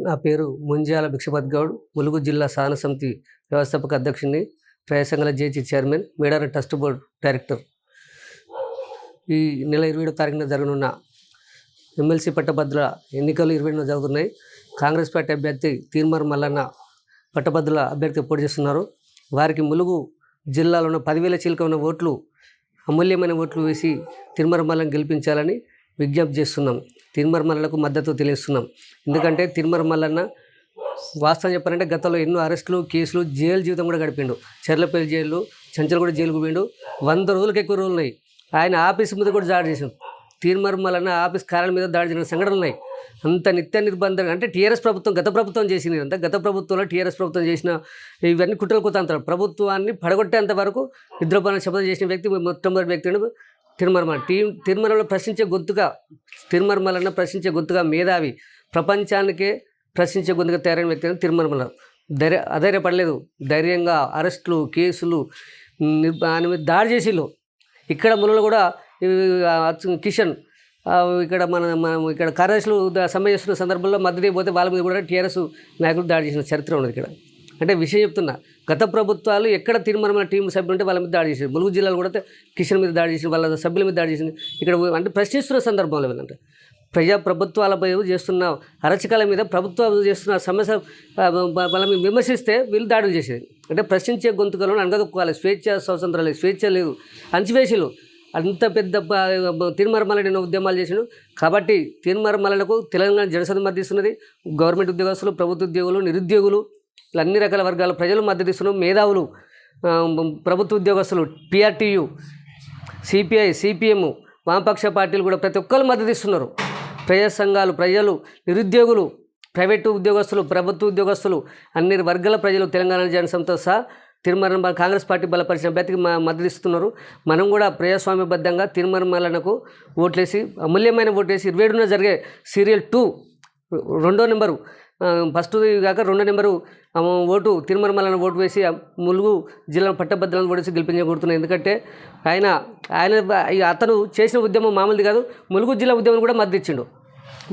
నా పేరు ముంజాల భిక్షపత్ గౌడ్, ములుగు జిల్లా సాధన సమితి వ్యవస్థాపక అధ్యక్షుడిని, ప్రజాసంఘాల JAC chairman, Medaram trust board director. ఈ నెల 27వ తారీఖున జరగనున్న ఎమ్మెల్సీ పట్టభద్రుల ఎన్నికలు 27న జరుగుతున్నాయి. కాంగ్రెస్ పార్టీ అభ్యర్థి తీర్మార్ మల్లన్న పట్టభద్రుల అభ్యర్థి పోటీ చేస్తున్నారు. వారికి ములుగు జిల్లాలో ఉన్న 10,000 చిలుక ఉన్న ఓట్లు, అమూల్యమైన ఓట్లు వేసి తీర్మార్ మల్లన్న గెలిపించాలని విజ్ఞప్తి చేస్తున్నాం. తీర్మార్ మల్లన్నకు మద్దతు తెలియజేస్తున్నాం. ఎందుకంటే తీర్మార్ మల్లన్న వాస్తవం చెప్పాలంటే గతంలో ఎన్నో అరెస్టులు, కేసులు, జైలు జీవితం కూడా గడిపిండు. చెర్లపల్లి జైలు, చంచలగూడ జైలుకు పోయిండు. 100 రోజులకు ఎక్కువ రోజులు ఉన్నాయి. ఆయన ఆఫీస్ మీద కూడా దాడి చేసాం. తీర్మార్ మల్లన్న ఆఫీస్ కార్యాలయం మీద దాడి చేసిన సంఘటనలు ఉన్నాయి. అంత నిత్య నిర్బంధం అంటే టీఆర్ఎస్ ప్రభుత్వం, గత ప్రభుత్వం చేసింది. అంతా గత ప్రభుత్వంలో టీఆర్ఎస్ ప్రభుత్వం చేసిన ఇవన్నీ కుట్రలు కుతంత్రాలు. ప్రభుత్వాన్ని పడగొట్టేంత వరకు నిద్రపోయిన శపథం చేసిన వ్యక్తి మొట్టమొదటి వ్యక్తి తీర్మార్ మల్లన్న. తీర్మానంలో ప్రశ్నించే గొంతుగా, తీర్మార్ మల్లన్న ప్రశ్నించే గొంతుగా, మేధావి, ప్రపంచానికే ప్రశ్నించే గొంతుగా తయారైన వ్యక్తి తీర్మార్ మల్లన్న. అధైర్యపడలేదు. ధైర్యంగా అరెస్టులు, కేసులు, ఆయన మీద దాడి చేసిళ్ళు. ఇక్కడ ములలో కూడా కిషన్ ఇక్కడ మనం ఇక్కడ కార్యదర్శులు సమ్మె చేస్తున్న సందర్భంలో మద్దతు పోతే వాళ్ళ మీద కూడా టీఆర్ఎస్ నాయకులు దాడి చేసిన చరిత్ర ఉన్నది. ఇక్కడ అంటే విషయం చెప్తున్నా, గత ప్రభుత్వాలు ఎక్కడ తీర్మానం టీం సభ్యులు ఉంటే వాళ్ళ మీద దాడి చేసింది. ములుగు జిల్లాలో కూడా కిషన్ మీద దాడి చేసింది, వాళ్ళ సభ్యుల మీద దాడి చేసింది. ఇక్కడ అంటే ప్రశ్నిస్తున్న సందర్భంలో వీళ్ళంటే ప్రభుత్వాలపై చేస్తున్న అరచకాల మీద, ప్రభుత్వాలు చేస్తున్న సమస్య వాళ్ళ మీద విమర్శిస్తే వీళ్ళు దాడులు చేసేది. అంటే ప్రశ్నించే గొంతుకలను అనగదొక్కాలి. స్వేచ్ఛ, స్వాతంత్రం లేదు, స్వేచ్ఛ లేదు, అంచివేసిలు. అంత పెద్ద తీర్మార్ మల్లన్న ఉద్యమాలు చేసినాడు. కాబట్టి తీర్మార్ మల్లన్నకు తెలంగాణ జనసమితి మద్దతిస్తున్నది. గవర్నమెంట్ ఉద్యోగస్తులు, ప్రభుత్వ ఉద్యోగులు, నిరుద్యోగులు, ఇలా అన్ని రకాల వర్గాల ప్రజలు మద్దతిస్తున్నారు. మేధావులు, ప్రభుత్వ ఉద్యోగస్తులు, PRTU, CPI, CPM, వామపక్ష పార్టీలు కూడా ప్రతి ఒక్కరు మద్దతిస్తున్నారు. ప్రజా సంఘాలు, ప్రజలు, నిరుద్యోగులు, ప్రైవేటు ఉద్యోగస్తులు, ప్రభుత్వ ఉద్యోగస్తులు, అన్ని వర్గాల ప్రజలు తెలంగాణ జనసమితితో సహా తీర్మార్ కాంగ్రెస్ పార్టీ బలపరిచిన అభ్యర్థికి మద్దతు ఇస్తున్నారు. మనం కూడా ప్రజాస్వామ్యబద్ధంగా తీర్మార్ మల్లన్నకు ఓట్లేసి, అమూల్యమైన ఓట్లేసి 27న జరిగే సీరియల్ 2 2వ నెంబరు, ఫస్ట్ కాక 2వ number vote Teenmar Mallanna vote వేసి ములుగు జిల్లా పట్టభద్రులను ఓటేసి గెలిపించబడుతున్నాయి. ఎందుకంటే అతను చేసిన ఉద్యమం మామూలుది కాదు. ములుగు జిల్లా ఉద్యమం కూడా మద్దతు ఇచ్చిండు.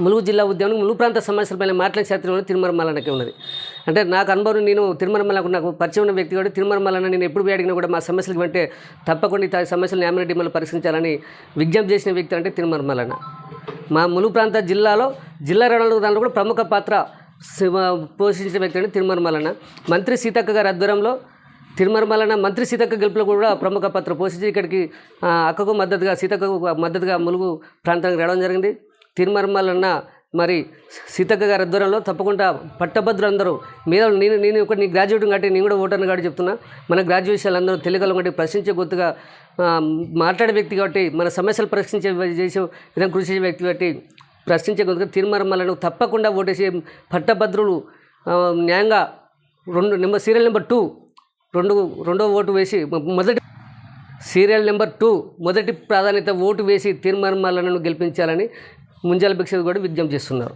ములుగు జిల్లా ఉద్యమం, ములుగు ప్రాంత సమస్యలపైన మాట్లాడే చరిత్ర తీర్మార్ మల్లన్నకే ఉన్నది. అంటే నాకు అనుభవం, నేను తీర్మార్ మల్లన్నకు నాకు పరిచయం ఉన్న వ్యక్తి కూడా తీర్మార్ మల్లన్న నేను ఎప్పుడు అడిగినా కూడా మా సమస్యలకు వెంటే తప్పకుండా ఈ సమస్యలు న్యాయమైన మళ్ళీ పరిశీలించాలని విజ్ఞప్తి చేసిన వ్యక్తి అంటే తీర్మార్ మల్లన్న. మా ములుగు ప్రాంత జిల్లాలో జిల్లా రణాలు దాంట్లో కూడా ప్రముఖ పాత్ర పోషించిన వ్యక్తి అంటే తీర్మార్ మల్లన్న. మంత్రి సీతక్క గారి ఆధ్వర్యంలో తీర్మార్ మల్లన్న మంత్రి సీతక్క గెలుపులో కూడా ప్రముఖ పాత్ర పోషించి ఇక్కడికి అక్కకు మద్దతుగా, సీతక్కకు మద్దతుగా ములుగు ప్రాంతానికి రావడం జరిగింది. తీర్మార్ మల్లన్న మరి సీతక్క గారి ఆధ్వర్యంలో తప్పకుండా పట్టభద్రులందరూ మీద నేను ఒక నీ గ్రాడ్యుయేట్ కాబట్టి నేను కూడా ఓటర్ని కాబట్టి చెప్తున్నా. మన గ్రాడ్యుయేషన్ అందరూ తెలుగులో కాబట్టి ప్రశ్నించే గొంతుగా మాట్లాడే వ్యక్తి కాబట్టి, మన సమస్యలు ప్రశ్నించే చేసే విధంగా కృషి చేసే వ్యక్తి కాబట్టి ప్రశ్నించే గొంతుగా తీర్మార్ మల్లన్నకు తప్పకుండా ఓటేసి పట్టభద్రులు న్యాయంగా సీరియల్ నెంబర్ 2 రెండో ఓటు వేసి సీరియల్ నెంబర్ 2 మొదటి ప్రాధాన్యత ఓటు వేసి తీర్మార్ మల్లన్నను గెలిపించాలని ముంజాల భిక్షపత్ కూడా విజ్ఞప్తి చేస్తున్నారు.